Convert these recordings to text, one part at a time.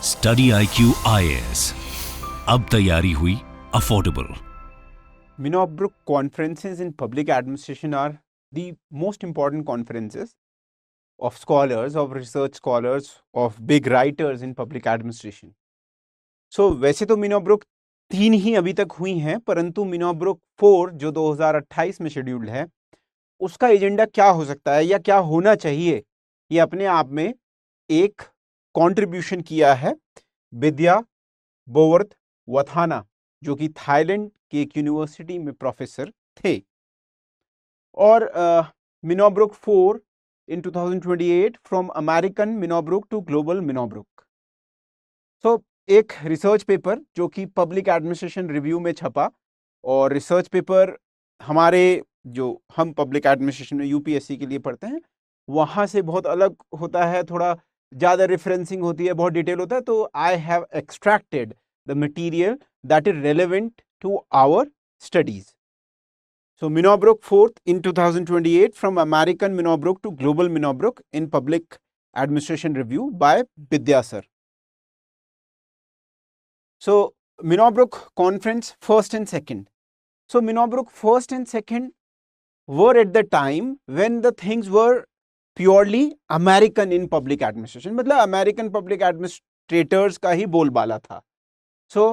Study IQ IAS, अब तैयारी हुई affordable. Minobrook conferences in public administration are the most important conferences of scholars, of research scholars, of big writers in public administration. So वैसे तो Minobrook 3 ही अभी तक हुई हैं, परंतु Minobrook 4 जो 2028 में शेड्यूल्ड है, उसका एजेंडा क्या हो सकता है या क्या होना चाहिए, ये अपने आप में एक कंट्रीब्यूशन किया है विद्या बोवर्थ वथाना, जो कि थाईलैंड की एक यूनिवर्सिटी में प्रोफेसर थे। और Minobrook 4 in 2028 from American Minobrook to Global Minobrook। So एक रिसर्च पेपर जो कि पब्लिक एडमिनिस्ट्रेशन रिव्यू में छपा, और रिसर्च पेपर हमारे जो हम पब्लिक एडमिनिस्ट्रेशन में यूपीएससी के लिए पढ़ते हैं वहाँ से बहुत अलग होता है, थोड़ा ज़्यादा रेफरेंसिंग होती है, बहुत डिटेल होता है। तो I have extracted the material that is relevant to our studies. So Minobrook 4th in 2028 from American Minobrook to Global Minobrook in Public Administration Review by Vidya sir. So Minobrook Conference 1st and 2nd. So Minobrook 1st and 2nd were at the time when the things were purely American in public administration, मतलब American public administrators का ही बोलबाला था। So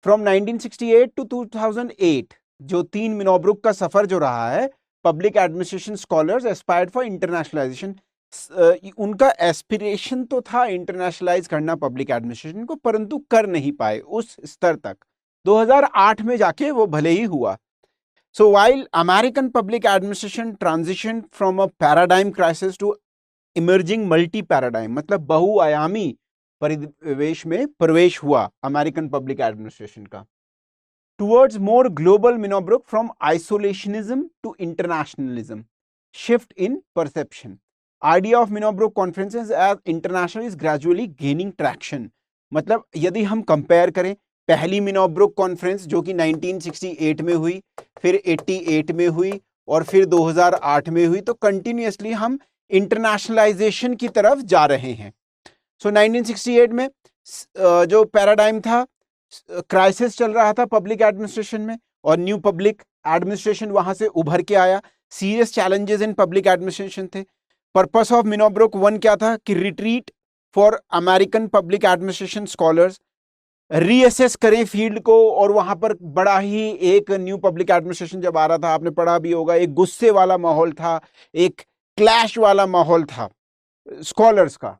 from 1968 to 2008 जो 3 Minnowbrook का सफर जो रहा है, public administration scholars aspired for internationalisation. उनका एस्पिरेशन तो था इंटरनेशनलाइज करना पब्लिक एडमिनिस्ट्रेशन को, परंतु कर नहीं पाए उस स्तर तक। 2008 में जाके वो भले ही हुआ। So while American public administration transition from a paradigm crisis to emerging multi paradigm, मतलब बहुआयामी परिवेश में प्रवेश हुआ अमेरिकन पब्लिक एडमिनिस्ट्रेशन का, towards more global Minobrook from isolationism to internationalism, shift in perception. Idea of Minobrook conferences as international is gradually gaining traction. मतलब यदि हम कंपेयर करें पहली मिनोब्रुक कॉन्फ्रेंस जो कि 1968 में हुई, फिर 88 में हुई और फिर 2008 में हुई, तो कंटिन्यूअसली हम इंटरनेशनलाइजेशन की तरफ जा रहे हैं। सो 1968 में जो पैराडाइम था, क्राइसिस चल रहा था पब्लिक एडमिनिस्ट्रेशन में, और न्यू पब्लिक एडमिनिस्ट्रेशन वहां से उभर के आया। Serious challenges in public administration थे। पर्पस ऑफ मिनोब्रुक 1 क्या था कि retreat for American public administration scholars, reassess करें फील्ड को। और वहां पर बड़ा ही एक न्यू पब्लिक एडमिनिस्ट्रेशन जब आ रहा था, आपने पढ़ा भी होगा, एक गुस्से वाला माहौल था, एक क्लैश वाला माहौल था स्कॉलर्स का।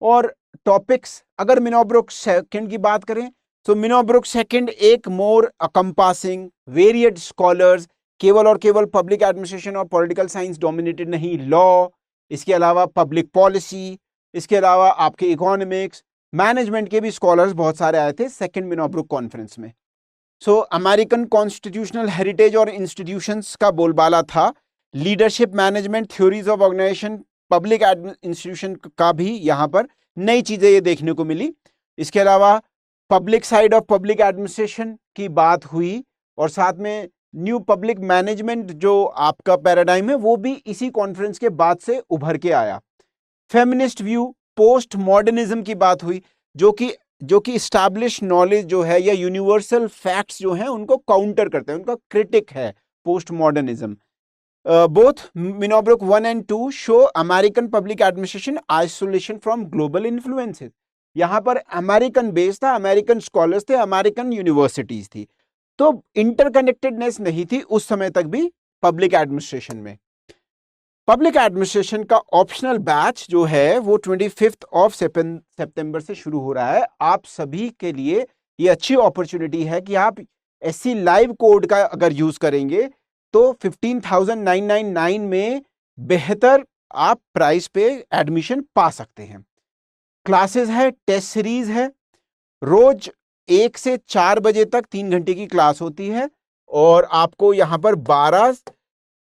और टॉपिक्स अगर मिनोब्रुक 2 की बात करें तो मिनोब्रुक 2 एक मोर अकम्पासिंग वेरिएड स्कॉलर्स, केवल और केवल पब्लिक एडमिनिस्ट्रेशन और पॉलिटिकल साइंस डोमिनेटेड नहीं, लॉ, इसके अलावा पब्लिक पॉलिसी, इसके अलावा आपके इकोनॉमिक्स, मैनेजमेंट के भी स्कॉलर्स बहुत सारे आए थे 2nd मिनोब्रुक कॉन्फ्रेंस में। सो अमेरिकन कॉन्स्टिट्यूशनल हेरिटेज और इंस्टीट्यूशंस का बोलबाला था। Leadership, management, theories of organisation, public institution का भी यहाँ पर नई चीजें ये देखने को मिली। इसके अलावा public side of public administration की बात हुई, और साथ में न्यू पब्लिक मैनेजमेंट जो आपका पैराडाइम है वो भी इसी कॉन्फ्रेंस के बाद से उभर के आया। फेमिनिस्ट व्यू, पोस्ट मॉडर्निज्म की बात हुई, जो कि इस्टैब्लिश नॉलेज जो है या यूनिवर्सल फैक्ट्स जो हैं उनको काउंटर करते हैं, उनका क्रिटिक है post modernism. Both Minobrook 1 and 2 show American public administration isolation from global influences. यहाँ पर अमेरिकन बेस था, अमेरिकन स्कॉलर्स थे, अमेरिकन यूनिवर्सिटीज थी, तो इंटरकनेक्टेडनेस नहीं थी उस समय तक भी पब्लिक एडमिनिस्ट्रेशन में। पब्लिक एडमिनिस्ट्रेशन का ऑप्शनल बैच जो है वो 25 सितंबर से शुरू हो रहा है। आप सभी के लिए ये अच्छी अपॉर्चुनिटी है कि आप SC लाइव कोड का अगर यूज करेंगे तो 15,999 में बेहतर आप प्राइस पे एडमिशन पा सकते हैं। क्लासेस है, टेस्ट सीरीज है, रोज 1 से 4 बजे तक 3 घंटे की क्लास होती है, और आपको यहाँ पर 12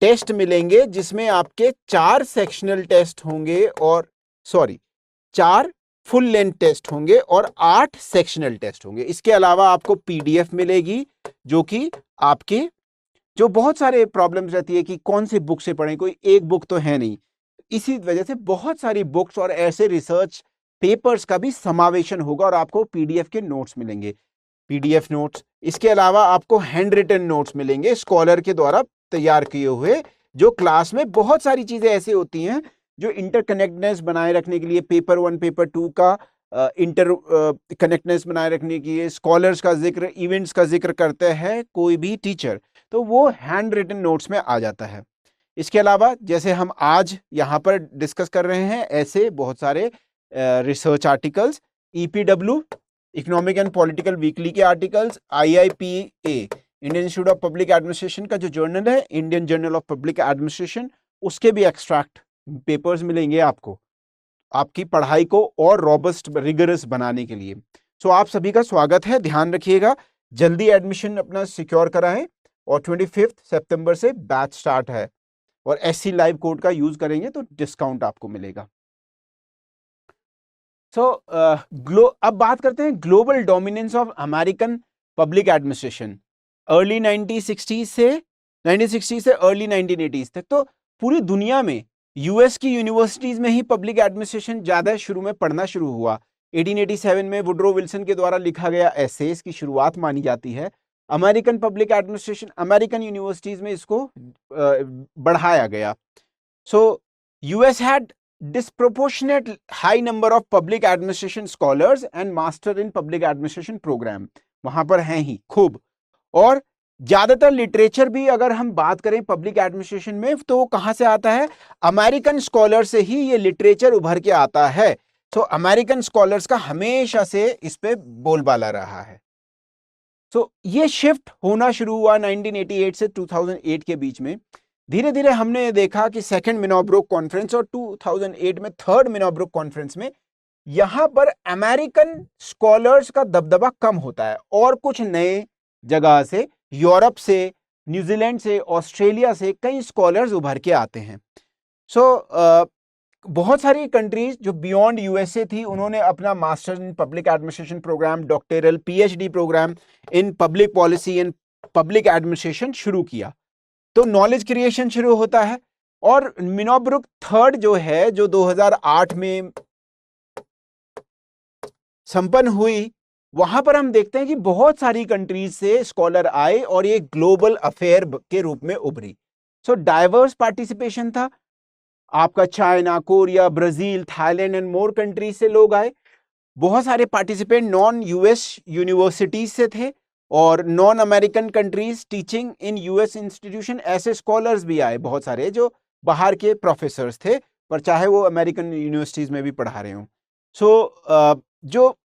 टेस्ट मिलेंगे जिसमें आपके 4 सेक्शनल टेस्ट होंगे, और 4 फुल लेंथ टेस्ट होंगे और 8 सेक्शनल टेस्ट होंगे। इसके अलावा आपको PDF मिलेगी, जो कि आपके जो बहुत सारे प्रॉब्लम्स रहती है कि कौन सी बुक से पढ़ें, कोई एक बुक तो है नहीं, इसी वजह से बहुत सारी बुक्स और ऐसे रिसर्च पेपर्स का भी समावेशन होगा और आपको पीडीएफ के नोट्स मिलेंगे, पीडीएफ नोट्स। इसके अलावा आपको हैंड रिटन नोट्स मिलेंगे स्कॉलर के द्वारा तैयार किए हुए, जो क्लास में बहुत सारी चीजें ऐसी होती हैं जो इंटरकनेक्टनेस बनाए रखने के लिए, पेपर 1 पेपर 2 का इंटर कनेक्टनेस बनाए रखने के लिए, स्कॉलर्स का जिक्र, इवेंट्स का जिक्र करते हैं कोई भी टीचर, तो वो हैंड रिटन नोट्स में आ जाता है। इसके अलावा जैसे हम आज यहाँ पर डिस्कस कर रहे हैं, ऐसे बहुत सारे research articles, EPW economic and political weekly के articles, IIPA Indian institute of public administration का जो जर्नल है, Indian journal of public administration, उसके भी एक्सट्रैक्ट पेपर्स मिलेंगे आपको, आपकी पढ़ाई को और रॉबस्ट रिगरस बनाने के लिए। सो आप सभी का स्वागत है, ध्यान रखिएगा, जल्दी एडमिशन अपना सिक्योर कराएं और 25 सितंबर से बैच स्टार्ट है और SC लाइव कोड का यूज करेंगे तो डिस्काउंट आपको मिलेगा। अब बात करते हैं global dominance of American public administration early 1960 से अर्ली 1980s तक। तो पूरी दुनिया में यूएस की यूनिवर्सिटीज में ही पब्लिक एडमिनिस्ट्रेशन ज्यादा शुरू में पढ़ना शुरू हुआ। 1887 में वुड्रो विल्सन के द्वारा लिखा गया एसेस की शुरुआत मानी जाती है। American public administration, American universities में इसको बढ़ाया गया। So US had disproportionate high number of public administration scholars and master in public administration program, वहां पर हैं ही खूब। और ज्यादातर लिटरेचर भी अगर हम बात करें पब्लिक एडमिनिस्ट्रेशन में तो वो कहां से आता है, अमेरिकन स्कॉलर से ही ये लिटरेचर उभर के आता है। तो अमेरिकन स्कॉलर्स का हमेशा से इस पे बोलबाला रहा है। तो ये शिफ्ट होना शुरू हुआ 1988 से 2008 के बीच में। धीरे धीरे हमने देखा कि सेकंड मिनोब्रोक कॉन्फ्रेंस और 2008 में थर्ड मिनोब्रोक कॉन्फ्रेंस में यहां पर अमेरिकन स्कॉलर्स का दबदबा कम होता है और कुछ नए जगह से, यूरोप से, न्यूजीलैंड से, ऑस्ट्रेलिया से कई स्कॉलर्स उभर के आते हैं। बहुत सारी कंट्रीज जो बियॉन्ड यूएसए थी, उन्होंने अपना master in public administration program, doctoral PhD program in public policy and public administration शुरू किया। तो नॉलेज क्रिएशन शुरू होता है। और मिनोब्रुक थर्ड जो है, जो 2008 में संपन्न हुई, वहां पर हम देखते हैं कि बहुत सारी कंट्रीज से स्कॉलर आए और ये ग्लोबल अफेयर के रूप में उभरी। सो डाइवर्स पार्टिसिपेशन था, आपका China, Korea, Brazil, Thailand and more countries से लोग आए। बहुत सारे पार्टिसिपेंट नॉन यूएस यूनिवर्सिटीज से थे और non American countries teaching in US institution, ऐसे स्कॉलर्स भी आए बहुत सारे जो बाहर के प्रोफेसर्स थे, पर चाहे वो अमेरिकन यूनिवर्सिटीज में भी पढ़ा रहे हों। जो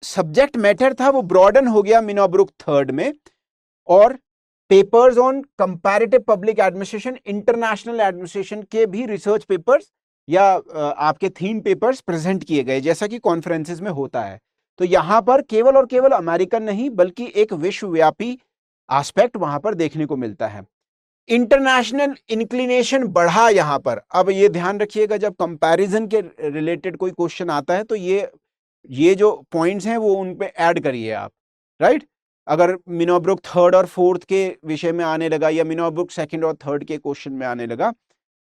सब्जेक्ट मैटर था वो ब्रॉडन हो गया मिनोब्रुक थर्ड में, और papers on comparative public administration, international administration के भी रिसर्च पेपर्स या आपके थीम पेपर्स प्रेजेंट किए गए, जैसा कि कॉन्फ्रेंसेस में होता है। तो यहां पर केवल और केवल अमेरिकन नहीं बल्कि एक विश्वव्यापी एस्पेक्ट वहां पर देखने को मिलता है। इंटरनेशनल इंक्लिनेशन बढ़ा यहां पर। अब ये ध्यान रखिएगा, जब कंपैरिजन के रिलेटेड कोई क्वेश्चन आता है तो ये जो पॉइंट्स हैं वो उन पे ऐड करिए आप, राइट। अगर मिनोब्रुक थर्ड और फोर्थ के विषय में आने लगा या मिनोब्रुक सेकंड और थर्ड के क्वेश्चन में आने लगा,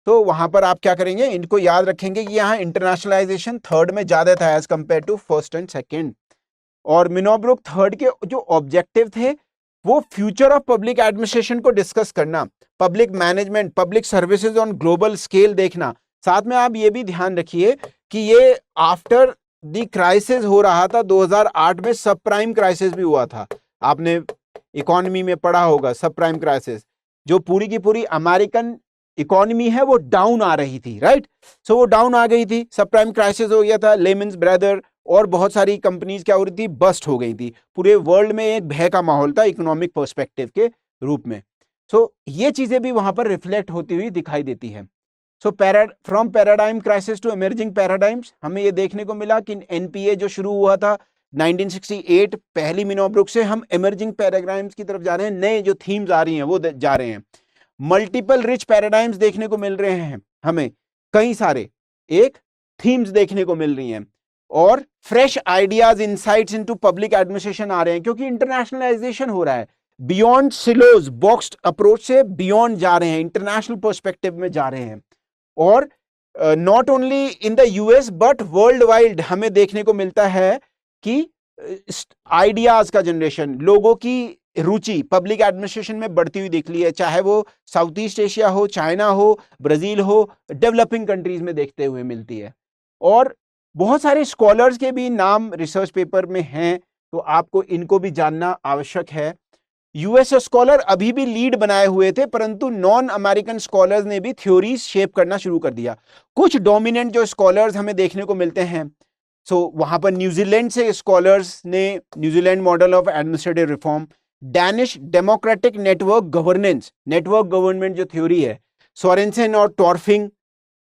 तो वहां पर आप क्या करेंगे, इनको याद रखेंगे कि यहाँ इंटरनेशनलाइजेशन थर्ड में ज्यादा था as compare to first and second. और मिनोब्रुक थर्ड के जो ऑब्जेक्टिव थे वो फ्यूचर ऑफ पब्लिक एडमिनिस्ट्रेशन को डिस्कस करना, public management, public services on global scale देखना। साथ में आप ये भी ध्यान रखिए कि ये आफ्टर द क्राइसिस हो रहा था। 2008 में सब प्राइम क्राइसिस भी हुआ था, आपने इकोनॉमी में पढ़ा होगा सब प्राइम क्राइसिस, जो पूरी की पूरी अमेरिकन इकोनॉमी है वो डाउन आ रही थी, राइट। सो वो डाउन आ गई थी, सब प्राइम क्राइसिस हो गया था, लेमन्स ब्रदर और बहुत सारी कंपनीज क्या हो रही थी, बस्ट हो गई थी। पूरे वर्ल्ड में एक भय का माहौल था इकोनॉमिक पर्सपेक्टिव के रूप में। सो ये चीजें भी वहां पर रिफ्लेक्ट होती हुई दिखाई देती है। So from paradigm crisis to emerging paradigms, हमें ये देखने को मिला कि एनपीए जो शुरू हुआ था 1968 पहली मिनोब्रुक से, हम इमर्जिंग पैराडाइम्स की तरफ जा रहे हैं, नए जो थीम्स आ रही हैं वो जा रहे हैं। मल्टीपल रिच पैराडाइम्स देखने को मिल रहे हैं हमें, कई सारे एक थीम्स देखने को मिल रही हैं, और fresh ideas, insights into public administration आ रहे हैं, क्योंकि इंटरनेशनलाइजेशन हो रहा है। बियॉन्ड सिलोज बॉक्स्ड अप्रोच से बियॉन्ड जा रहे हैं, इंटरनेशनल पर्सपेक्टिव में जा रहे हैं। और not only in the US but world wide हमें देखने को मिलता है कि आइडियाज का जनरेशन, लोगों की रुचि पब्लिक एडमिनिस्ट्रेशन में बढ़ती हुई दिख रही है, चाहे वो साउथ ईस्ट एशिया हो, चाइना हो, ब्राजील हो, डेवलपिंग कंट्रीज में देखते हुए मिलती है। और बहुत सारे स्कॉलर्स के भी नाम रिसर्च पेपर में हैं, तो आपको इनको भी जानना आवश्यक है। यूएस स्कॉलर अभी भी लीड बनाए हुए थे, परंतु नॉन अमेरिकन स्कॉलर्स ने भी थ्योरीज शेप करना शुरू कर दिया। कुछ डोमिनेंट जो स्कॉलर्स हमें देखने को मिलते हैं, वहां पर न्यूजीलैंड से स्कॉलर्स ने New Zealand model of administrative reform, Danish democratic network government जो थ्योरी है, सोरेनसन और टॉर्फिंग,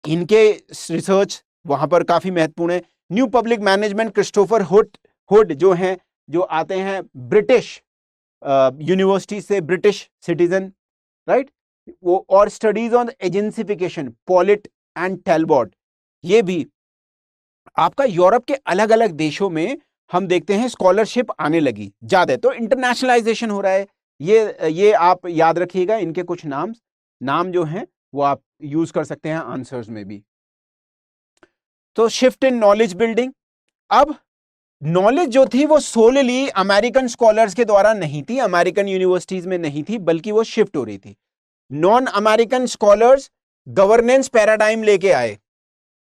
इनके रिसर्च वहां पर काफी महत्वपूर्ण है। New public management, Christopher hood जो हैं, जो आते हैं ब्रिटिश यूनिवर्सिटी से, ब्रिटिश सिटीजन, राइट, वो, और स्टडीज ऑन एजेंसिफिकेशन, पॉलिट एंड टेलबॉट, ये भी आपका यूरोप के अलग अलग देशों में हम देखते हैं स्कॉलरशिप आने लगी ज्यादा, तो इंटरनेशनलाइजेशन हो रहा है। ये आप याद रखिएगा, इनके कुछ नाम जो हैं वो आप यूज कर सकते हैं आंसर्स में भी। तो शिफ्ट इन नॉलेज बिल्डिंग, अब नॉलेज जो थी वो सोलली अमेरिकन स्कॉलर्स के द्वारा नहीं थी, अमेरिकन यूनिवर्सिटीज में नहीं थी, बल्कि वो शिफ्ट हो रही थी। Non American scholars governance paradigm लेके आए,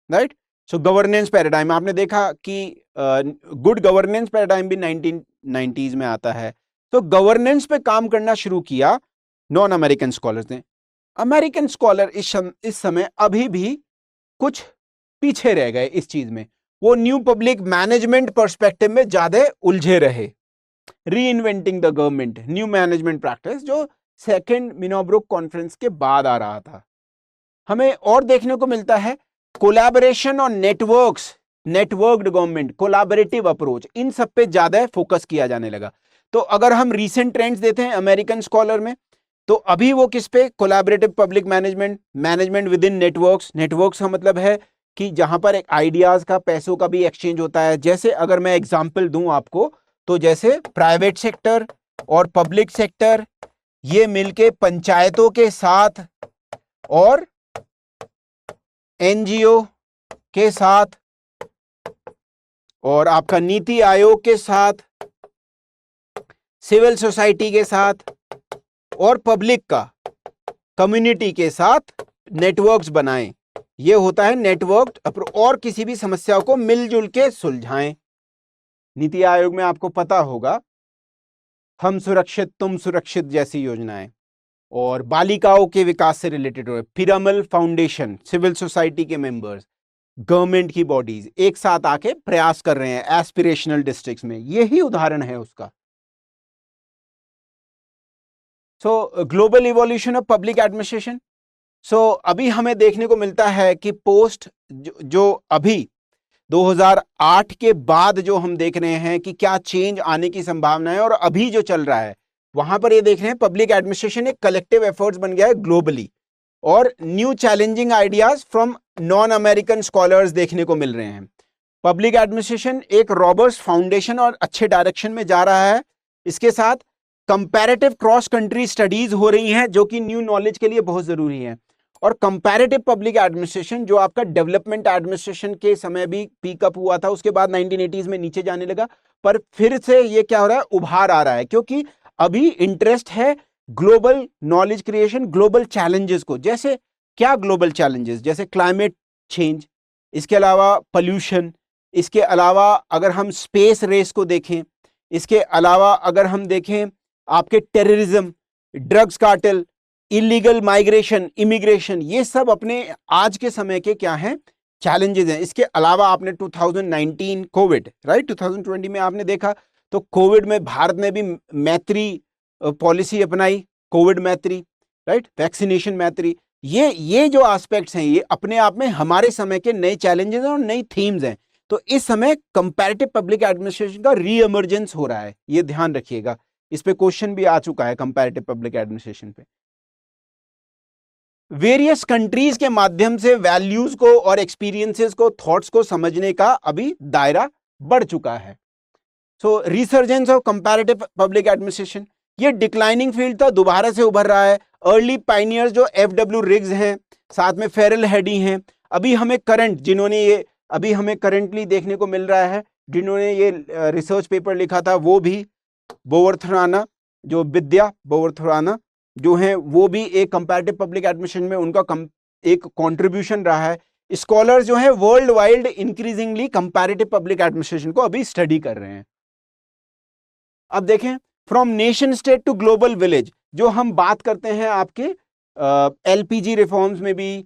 राइट। सो गवर्नेंस पैराडाइम आपने देखा कि गुड गवर्नेंस पैराडाइम भी 1990s में आता है। तो गवर्नेंस पे काम करना शुरू किया नॉन अमेरिकन स्कॉलर्स ने। अमेरिकन स्कॉलर इस समय अभी भी कुछ पीछे रह गए इस चीज में, वो न्यू पब्लिक मैनेजमेंट पर्सपेक्टिव में ज्यादा उलझे रहे। री inventing the government, new management practice, जो सेकेंड मिनोब्रुक कॉन्फ्रेंस के बाद आ रहा था। हमें और देखने को मिलता है कोलैबोरेशन और नेटवर्क्ड गवर्नमेंट, कोलैबोरेटिव अप्रोच, इन सब पे ज्यादा फोकस किया जाने लगा। तो अगर हम रीसेंट ट्रेंड्स देते हैं अमेरिकन स्कॉलर में, तो अभी वो किस पे, collaborative public management with in networks का मतलब है कि जहां पर एक आइडियाज का, पैसों का भी एक्सचेंज होता है। जैसे अगर मैं एग्जांपल दूं आपको, तो जैसे प्राइवेट सेक्टर और पब्लिक सेक्टर ये मिलके पंचायतों के साथ और एनजीओ के साथ और आपका नीति आयोग के साथ, सिविल सोसाइटी के साथ और पब्लिक का, कम्युनिटी के साथ नेटवर्क्स बनाएं। ये होता है नेटवर्क, और किसी भी समस्या को मिलजुल के सुलझाएं। नीति आयोग में आपको पता होगा हम सुरक्षित तुम सुरक्षित जैसी योजनाएं, और बालिकाओं के विकास से रिलेटेड हो, पिरामल फाउंडेशन, सिविल सोसाइटी के मेंबर्स, गवर्नमेंट की बॉडीज एक साथ आके प्रयास कर रहे हैं एस्पिरेशनल डिस्ट्रिक्ट्स में, यही उदाहरण है उसका। So global evolution of public administration. So अभी हमें देखने को मिलता है कि पोस्ट जो अभी 2008 के बाद जो हम देख रहे हैं कि क्या चेंज आने की संभावना है, और अभी जो चल रहा है वहां पर ये देख रहे हैं पब्लिक एडमिनिस्ट्रेशन एक कलेक्टिव एफर्ट्स बन गया है ग्लोबली, और new challenging ideas from non American scholars देखने को मिल रहे हैं। पब्लिक एडमिनिस्ट्रेशन एक रॉबस्ट फाउंडेशन और अच्छे डायरेक्शन में जा रहा है। इसके साथ कंपैरेटिव क्रॉस कंट्री स्टडीज हो रही हैं, जो कि न्यू नॉलेज के लिए बहुत जरूरी है। और कंपैरेटिव पब्लिक एडमिनिस्ट्रेशन जो आपका डेवलपमेंट एडमिनिस्ट्रेशन के समय भी पीकअप हुआ था, उसके बाद 1980s में नीचे जाने लगा, पर फिर से ये क्या हो रहा है, उभार आ रहा है, क्योंकि अभी इंटरेस्ट है global knowledge creation, global challenges को। जैसे क्या ग्लोबल चैलेंजेस, जैसे क्लाइमेट चेंज, इसके अलावा पॉल्यूशन, इसके अलावा अगर हम स्पेस रेस को देखें, इसके अलावा अगर हम देखें आपके terrorism, drugs cartel, illegal migration, immigration, ये सब अपने आज के समय के क्या हैं, चैलेंजेस हैं। इसके अलावा आपने 2019 कोविड, राइट, 2020 में आपने देखा, तो कोविड में भारत ने भी मैत्री पॉलिसी अपनाई, कोविड मैत्री, राइट, वैक्सीनेशन मैत्री। ये जो एस्पेक्ट्स हैं, ये अपने आप में हमारे समय के नए चैलेंजेस और नई थीम्स हैं। तो इस समय कंपैरेटिव पब्लिक एडमिनिस्ट्रेशन का रीएमर्जेंस हो रहा है, ये ध्यान रखिएगा। इस पे क्वेश्चन भी आ चुका है कंपैरेटिव पब्लिक एडमिनिस्ट्रेशन पे। वेरियस कंट्रीज के माध्यम से वैल्यूज को और एक्सपीरियंसेस को, थॉट्स को समझने का अभी दायरा बढ़ चुका है। So resurgence of comparative public administration, ये डिक्लाइनिंग फील्ड था, दोबारा से उभर रहा है। अर्ली पाइनियर्स जो एफडब्ल्यू रिग्स हैं, साथ में फेरल हेडी हैं, अभी हमें करंटली देखने को मिल रहा है, जिन्होंने ये रिसर्च पेपर लिखा था वो भी बोवर्थराना, जो विद्या बोवर्थराना जो है, वो भी एक कंपैरेटिव पब्लिक एडमिनिस्ट्रेशन में उनका एक कंट्रीब्यूशन रहा है। स्कॉलर जो है world wide increasingly comparative public administration को अभी स्टडी कर रहे हैं। अब देखें, from nation state to global village, जो हम बात करते हैं आपके एलपीजी रिफॉर्म्स में भी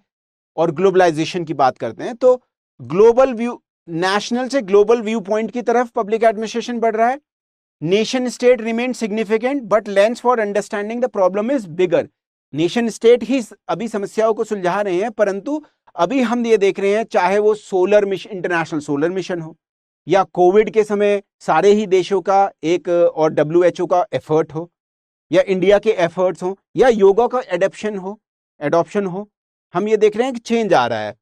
और ग्लोबलाइजेशन की बात करते हैं, तो ग्लोबल व्यू, नेशनल से ग्लोबल व्यू पॉइंट की तरफ पब्लिक एडमिनिस्ट्रेशन बढ़ रहा है। Nation state remain significant but lens for understanding the problem is bigger. Nation state ही अभी समस्याओं को सुलझा रहे हैं, परंतु अभी हम ये देख रहे हैं, चाहे वो solar mission, international solar mission हो, या कोविड के समय सारे ही देशों का एक और WHO का एफर्ट हो, या इंडिया के एफर्ट्स हो, या योगा का एडॉप्शन हो, हम ये देख रहे हैं कि चेंज आ रहा है।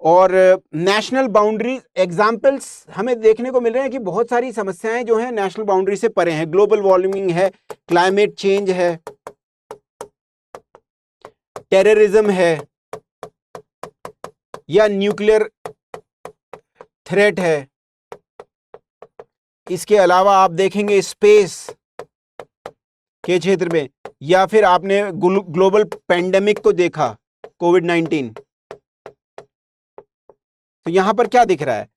और नेशनल बाउंड्री एग्जाम्पल्स हमें देखने को मिल रहे हैं कि बहुत सारी समस्याएं जो हैं नेशनल बाउंड्री से परे हैं। ग्लोबल वार्मिंग है, क्लाइमेट चेंज है, टेररिज्म है, या न्यूक्लियर थ्रेट है। इसके अलावा आप देखेंगे स्पेस के क्षेत्र में, या फिर आपने ग्लोबल पेंडेमिक को देखा, कोविड-19। तो यहां पर क्या दिख रहा है?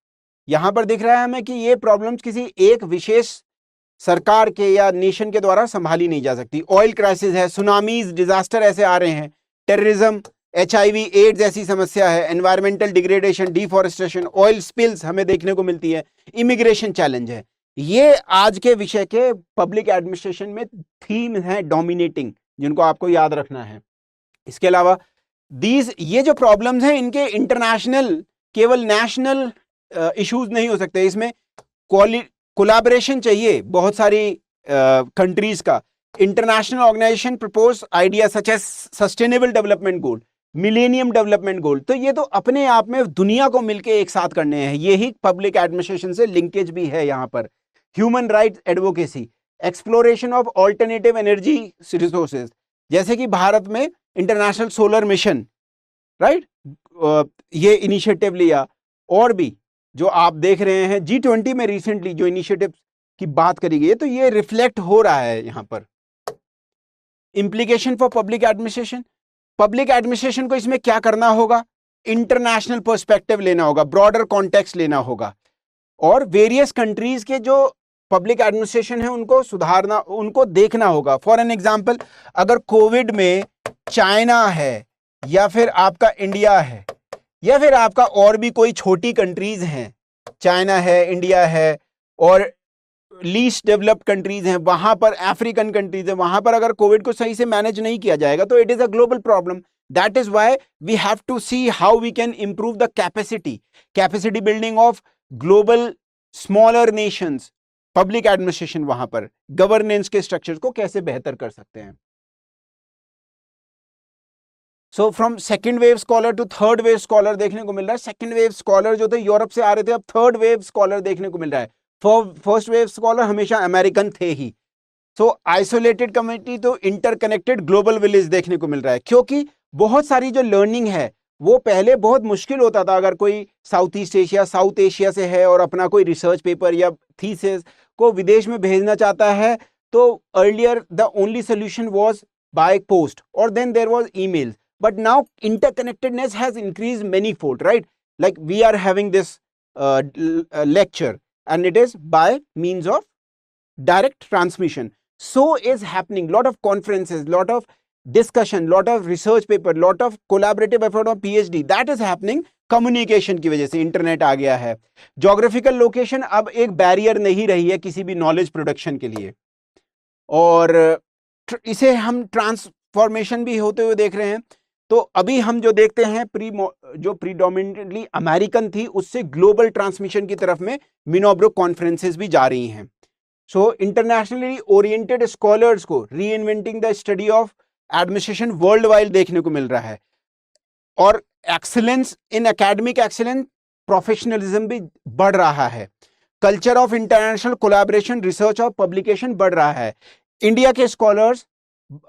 यहां पर दिख रहा है हमें कि ये प्रॉब्लम्स किसी एक विशेष सरकार के या नेशन के द्वारा संभाली नहीं जा सकती। ऑयल क्राइसिस है, सुनामीज, डिजास्टर ऐसे आ रहे हैं, टेररिज्म, HIV, एड्स ऐसी समस्या है, environmental degradation, deforestation, oil spills हमें देखने को मिलती है, इमिग्रेशन चैलेंज है। ये आज के विषय के पब्लिक एडमिनिस्ट्रेशन में थीम है डोमिनेटिंग, जिनको आपको याद रखना है। इसके अलावा ये जो प्रॉब्लम्स हैं, इनके इंटरनेशनल, केवल नेशनल इश्यूज नहीं हो सकते। इसमें कोलैबोरेशन चाहिए बहुत सारी कंट्रीज का। International organization propose idea such as sustainable development goal, millennium development goal, तो ये तो अपने आप में दुनिया को मिलकर एक साथ करने हैं। यही पब्लिक एडमिनिस्ट्रेशन से लिंकेज भी है यहाँ पर। Human rights advocacy, exploration of alternative energy resources, जैसे कि भारत में इंटरनेशनल सोलर मिशन, राइट, ये इनिशिएटिव लिया, और भी जो आप देख रहे हैं G20 में रिसेंटली जो इनिशिएटिव की बात करी गई है, तो ये रिफ्लेक्ट हो रहा है यहां पर। Implication for public administration, public administration को इसमें क्या करना होगा? इंटरनेशनल पर्सपेक्टिव लेना होगा, ब्रॉडर कॉन्टेक्स्ट लेना होगा, और वेरियस कंट्रीज के जो पब्लिक एडमिनिस्ट्रेशन है उनको सुधारना, उनको देखना होगा। फॉर एन एग्जांपल, अगर कोविड में चाइना है, या फिर आपका इंडिया है, या फिर आपका और भी कोई छोटी कंट्रीज हैं, चाइना है, इंडिया है, और लीस्ट डेवलप्ड कंट्रीज हैं, वहां पर अफ्रीकन कंट्रीज हैं, वहां पर अगर कोविड को सही से मैनेज नहीं किया जाएगा तो it is a global problem. That is why we have to see how we can improve the capacity building of global smaller nations. Public administration, वहां पर गवर्नेंस के स्ट्रक्चर्स को कैसे बेहतर कर सकते हैं। So from second wave scholar to third wave scholar देखने को मिल रहा है। सेकेंड वेव स्कॉलर जो थे यूरोप से आ रहे थे, अब थर्ड वेव स्कॉलर देखने को मिल रहा है। फर्स्ट वेव स्कॉलर हमेशा अमेरिकन थे ही। सो आइसोलेटेड कम्युनिटी तो इंटरकनेक्टेड ग्लोबल विलेज देखने को मिल रहा है, क्योंकि बहुत सारी जो लर्निंग है वो पहले बहुत मुश्किल होता था। अगर कोई साउथ एशिया से है और अपना कोई रिसर्च पेपर या थीसिस को विदेश में भेजना चाहता है, तो earlier the only solution was by post, और then there was email. But now interconnectedness has increased many-fold, right? Like we are having this lecture, and it is by means of direct transmission. So is happening lot of conferences, lot of discussion, lot of research paper, lot of collaborative effort of PhD. That is happening communication की वजह से। Internet आ गया है। Geographical location अब एक barrier नहीं रही है किसी भी नॉलेज प्रोडक्शन के लिए, और इसे हम ट्रांसफॉर्मेशन भी होते हुए देख रहे हैं। तो अभी हम जो देखते हैं जो प्रीडोमिनेटली अमेरिकन थी, उससे ग्लोबल ट्रांसमिशन की तरफ में मिनोब्रुक कॉन्फ्रेंसेस भी जा रही हैं। सो इंटरनेशनली ओरिएंटेड स्कॉलर्स को reinventing the study of administration world wide देखने को मिल रहा है, और excellence in academic excellence, professionalism भी बढ़ रहा है। Culture of international collaboration, research और पब्लिकेशन बढ़ रहा है। इंडिया के स्कॉलर्स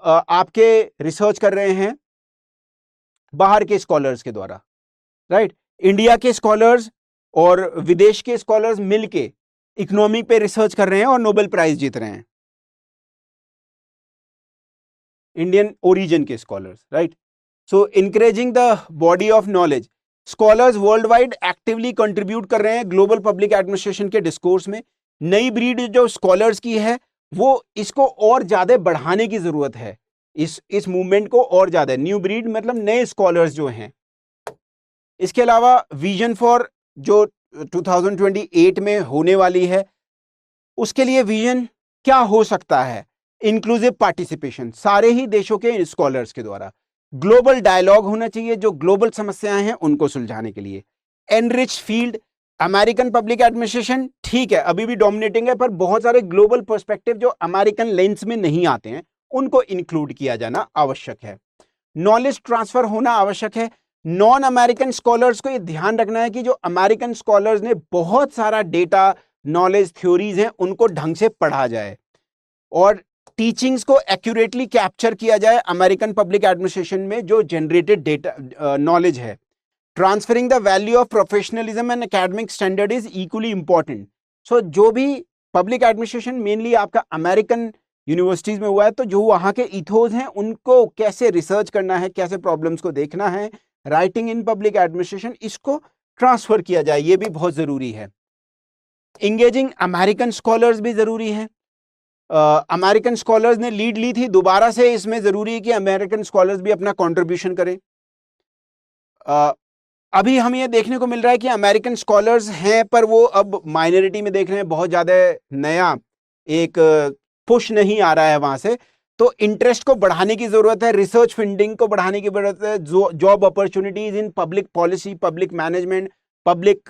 आपके रिसर्च कर रहे हैं बाहर के स्कॉलर्स के द्वारा, राइट। इंडिया के स्कॉलर्स और विदेश के स्कॉलर्स मिलके इकोनॉमी पे रिसर्च कर रहे हैं और नोबेल प्राइज जीत रहे हैं, इंडियन ओरिजिन के scholars, right. So encouraging the body of knowledge, scholars world wide actively contribute कर रहे हैं ग्लोबल पब्लिक एडमिनिस्ट्रेशन के डिस्कोर्स में। नई ब्रीड जो स्कॉलर्स की है वो इसको और ज्यादा बढ़ाने की जरूरत है, इस मूवमेंट को और ज्यादा, न्यू ब्रीड मतलब नए स्कॉलर्स जो हैं। इसके अलावा विजन फॉर जो 2028 में होने वाली है, उसके लिए विजन क्या हो सकता है? इंक्लूसिव पार्टिसिपेशन सारे ही देशों के स्कॉलर्स के द्वारा, ग्लोबल डायलॉग होना चाहिए जो ग्लोबल समस्याएं हैं उनको सुलझाने के लिए, enrich field. American public administration ठीक है अभी भी डोमिनेटिंग है, पर बहुत सारे ग्लोबल पर्सपेक्टिव जो अमेरिकन लेंस में नहीं आते हैं उनको इंक्लूड किया जाना आवश्यक है। नॉलेज ट्रांसफर होना आवश्यक है। नॉन अमेरिकन स्कॉलर्स को यह ध्यान रखना है कि जो अमेरिकन स्कॉलर्स ने बहुत सारा डेटा, नॉलेज, थ्योरीज हैं उनको ढंग से पढ़ा जाए और टीचिंग्स को एक्यूरेटली कैप्चर किया जाए अमेरिकन पब्लिक एडमिनिस्ट्रेशन में जो जनरेटेड डेटा नॉलेज है। Transferring the value of professionalism and academic standard is equally important. So जो भी पब्लिक एडमिनिस्ट्रेशन मेनली आपका अमेरिकन यूनिवर्सिटीज में हुआ है, तो जो वहां के इथोज हैं उनको कैसे रिसर्च करना है, कैसे प्रॉब्लम्स को देखना है, राइटिंग इन पब्लिक एडमिनिस्ट्रेशन, इसको ट्रांसफर किया जाए, ये भी बहुत जरूरी है। इंगेजिंग अमेरिकन स्कॉलर्स भी जरूरी है। अमेरिकन स्कॉलर्स ने लीड ली थी, दोबारा से इसमें जरूरी है कि अमेरिकन स्कॉलर्स भी अपना कंट्रीब्यूशन करें। अभी हम ये देखने को मिल रहा है कि अमेरिकन स्कॉलर्स हैं पर वो अब माइनॉरिटी में देख रहे हैं, बहुत ज्यादा नया एक पुश नहीं आ रहा है वहां से, तो इंटरेस्ट को बढ़ाने की जरूरत है, रिसर्च फंडिंग को बढ़ाने की जरूरत है, job opportunities in public policy, public management, public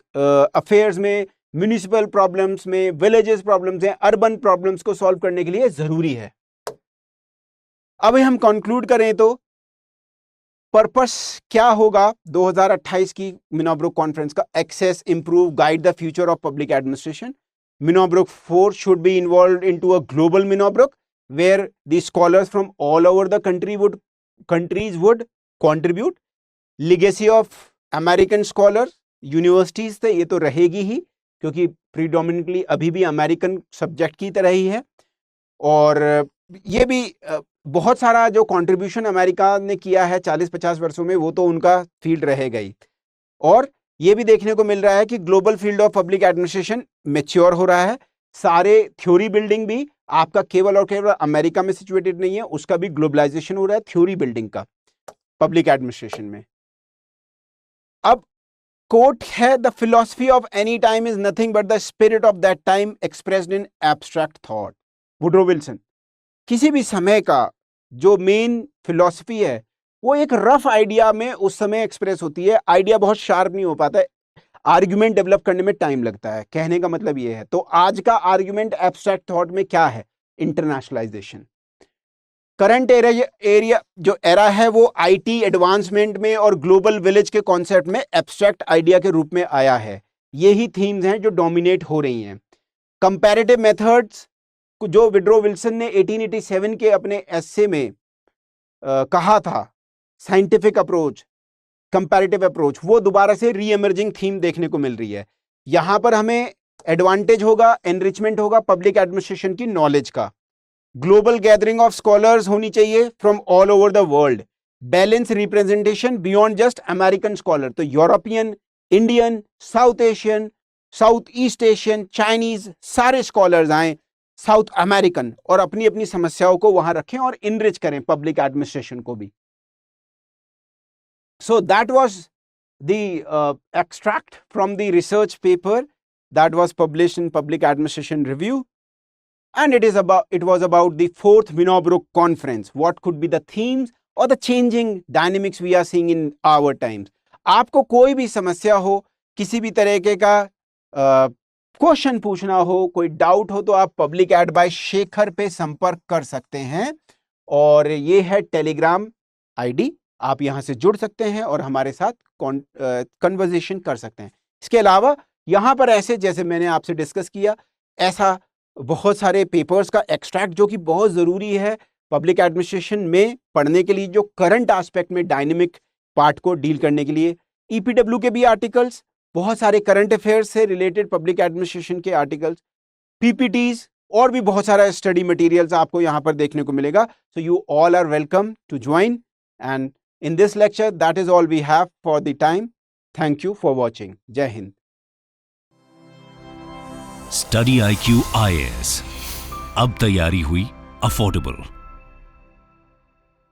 affairs में, म्यूनिसिपल प्रॉब्लम्स में, विलेजेस प्रॉब्लम्स हैं, अर्बन प्रॉब्लम्स को सॉल्व करने के लिए जरूरी है। अब हम कंक्लूड करें तो पर्पस क्या होगा 2028 की मिनोब्रुक कॉन्फ्रेंस का? Access, improve, guide the future of public administration. Minobruk 4 should be involved into a global Minobruk where the scholars from all over the countries would contribute. Legacy of American scholars, universities से ये तो रहेगी ही क्योंकि predominantly अभी भी American subject की तरह ही है, और ये भी बहुत सारा जो कंट्रीब्यूशन अमेरिका ने किया है 40-50 वर्षों में वो तो उनका फील्ड रहेगा ही। और ये भी देखने को मिल रहा है कि global field of public administration mature हो रहा है। सारे थ्योरी बिल्डिंग भी आपका केवल और केवल अमेरिका में सिचुएटेड नहीं है, उसका भी ग्लोबलाइजेशन हो रहा है थ्योरी बिल्डिंग का पब्लिक एडमिनिस्ट्रेशन में। अब कोट है, the philosophy of any time is nothing but the spirit of that time expressed in abstract thought. Woodrow Wilson. किसी भी समय का जो मेन फिलॉसफी है वो एक रफ आइडिया में उस समय एक्सप्रेस होती है, आइडिया बहुत शार्प नहीं हो पाता है, आर्ग्यूमेंट डेवलप करने में टाइम लगता है, कहने का मतलब ये है। तो आज का आर्ग्यूमेंट एब्स्ट्रैक्ट थॉट में क्या है? इंटरनेशनलाइजेशन। करंट एरिया जो एरा है वो आईटी एडवांसमेंट में और ग्लोबल विलेज के कॉन्सेप्ट में एब्स्ट्रैक्ट आइडिया के रूप में आया है। यही थीम्स हैं जो डोमिनेट हो रही हैं। कंपैरेटिव मेथड्स जो वुड्रो विल्सन ने 1887 के अपने एस्से में कहा था, साइंटिफिक अप्रोच, कंपैरेटिव अप्रोच, वो दोबारा से री एमर्जिंग थीम देखने को मिल रही है। यहां पर हमें एडवांटेज होगा, एनरिचमेंट होगा पब्लिक एडमिनिस्ट्रेशन की नॉलेज का। ग्लोबल गैदरिंग ऑफ स्कॉलर्स होनी चाहिए from all over the world. Balance representation beyond just American scholar, तो European, Indian, South Asian, South East Asian, Chinese, सारे स्कॉलर्स आए, साउथ अमेरिकन, और अपनी अपनी समस्याओं को वहां रखें और इनरिच करें पब्लिक एडमिनिस्ट्रेशन को भी। So that was the extract from the research paper that was published in Public Administration Review, and it was about the 4th Minobruk conference. What could be the themes or the changing dynamics we are seeing in our times. आपको कोई भी समस्या हो, किसी भी तरीके का question पूछना हो, कोई डाउट हो, तो आप पब्लिक एड बाय शेखर पे संपर्क कर सकते हैं, और ये है टेलीग्राम आईडी, आप यहां से जुड़ सकते हैं और हमारे साथ कन्वर्सेशन कर सकते हैं। इसके अलावा यहां पर ऐसे, जैसे मैंने आपसे डिस्कस किया, ऐसा बहुत सारे पेपर्स का एक्सट्रैक्ट जो कि बहुत जरूरी है पब्लिक एडमिनिस्ट्रेशन में पढ़ने के लिए, जो करंट एस्पेक्ट में डायनेमिक पार्ट को डील करने के लिए, EPW के भी आर्टिकल्स, बहुत सारे करंट अफेयर्स से रिलेटेड पब्लिक एडमिनिस्ट्रेशन के आर्टिकल्स, PPTs और भी बहुत सारा स्टडी मटेरियल्स आपको यहाँ पर देखने को मिलेगा. So you all are welcome to join, and in this lecture that is all we have for the time. Thank you for watching. Jai Hind. Study IQ IAS. अब तैयारी हुई अफोर्डेबल.